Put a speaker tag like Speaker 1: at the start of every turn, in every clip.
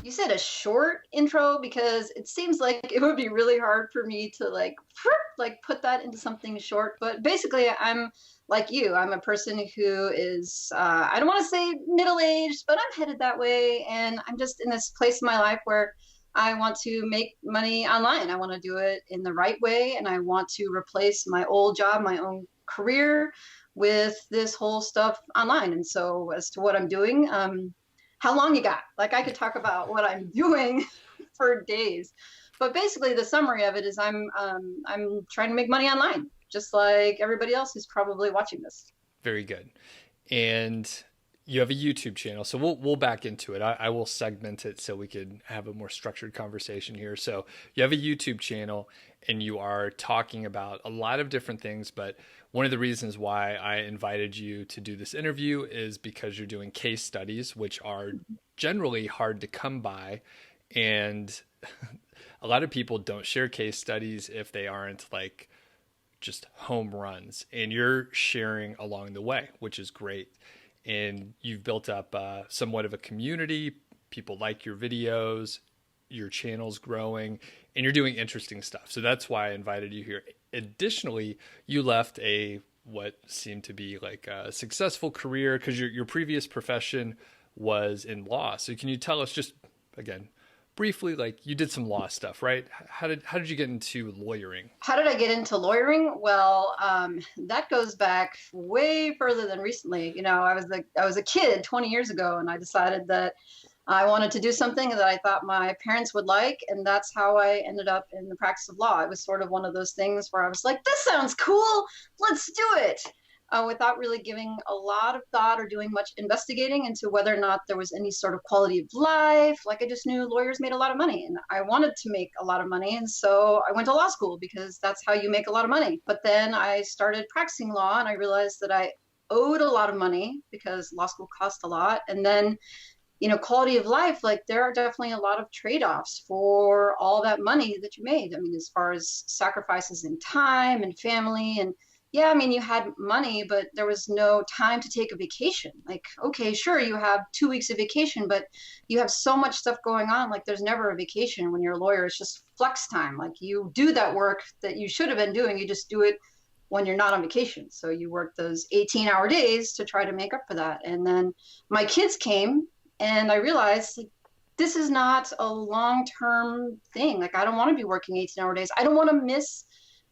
Speaker 1: You said a short intro because it seems like it would be really hard for me to like put that into something short. But basically, I'm like you. I'm a person who is I don't want to say middle aged, but I'm headed that way, and I'm just in this place in my life where I want to make money online. I want to do it in the right way, and I want to replace my old job, my own career, with this whole stuff online. And so, as to what I'm doing, how long you got? Like I could talk about what I'm doing for days, but basically the summary of it is I'm trying to make money online, just like everybody else who's probably watching this.
Speaker 2: Very good. And you have a YouTube channel, so we'll back into it. I will segment it so we can have a more structured conversation here. So you have a YouTube channel, and you are talking about a lot of different things. But one of the reasons why I invited you to do this interview is because you're doing case studies, which are generally hard to come by, and a lot of people don't share case studies if they aren't like just home runs, and you're sharing along the way, which is great. And you've built up somewhat of a community. People like your videos, your channel's growing, and you're doing interesting stuff. So that's why I invited you here. Additionally, you left a what seemed to be like a successful career because your previous profession was in law. So can you tell us just again briefly, like you did some law stuff, right? How did you get into lawyering?
Speaker 1: How did I get into lawyering? Well, that goes back way further than recently. You know, I was a kid 20 years ago, and I decided that I wanted to do something that I thought my parents would like, and that's how I ended up in the practice of law. It was sort of one of those things where I was like, "This sounds cool. Let's do it." Without really giving a lot of thought or doing much investigating into whether or not there was any sort of quality of life. Like I just knew lawyers made a lot of money and I wanted to make a lot of money. And so I went to law school because that's how you make a lot of money. But then I started practicing law and I realized that I owed a lot of money because law school cost a lot. And then quality of life, like there are definitely a lot of trade-offs for all that money that you made. I mean, as far as sacrifices in time and family and yeah, I mean, you had money, but there was no time to take a vacation. Like, okay, sure, you have 2 weeks of vacation, but you have so much stuff going on. Like, there's never a vacation when you're a lawyer. It's just flex time. Like, you do that work that you should have been doing. You just do it when you're not on vacation. So you work those 18-hour days to try to make up for that. And then my kids came, and I realized like, this is not a long-term thing. Like, I don't want to be working 18-hour days. I don't want to miss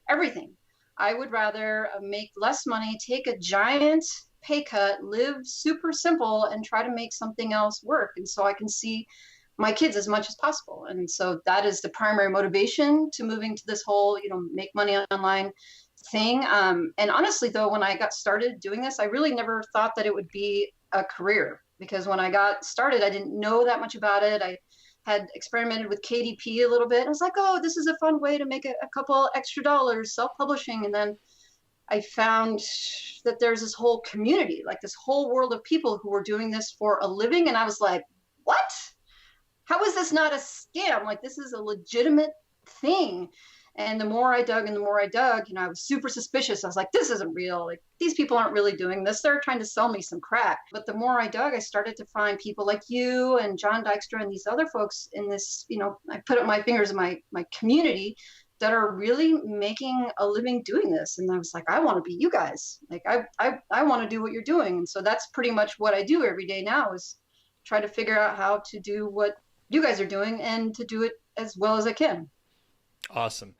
Speaker 1: everything. I would rather make less money, take a giant pay cut, live super simple, and try to make something else work. And so I can see my kids as much as possible. And so that is the primary motivation to moving to this whole, make money online thing. And honestly, though, when I got started doing this, I really never thought that it would be a career because when I got started, I didn't know that much about it. I had experimented with KDP a little bit. I was like, oh, this is a fun way to make a couple extra dollars self-publishing. And then I found that there's this whole community, like this whole world of people who were doing this for a living. And I was like, what? How is this not a scam? Like, this is a legitimate thing. And the more I dug and the more I dug, I was super suspicious. I was like, this isn't real. Like, these people aren't really doing this. They're trying to sell me some crack. But the more I dug, I started to find people like you and John Dykstra and these other folks in this, I put up my fingers in my community that are really making a living doing this. And I was like, I want to be you guys. Like, I want to do what you're doing. And so that's pretty much what I do every day now is try to figure out how to do what you guys are doing and to do it as well as I can.
Speaker 2: Awesome.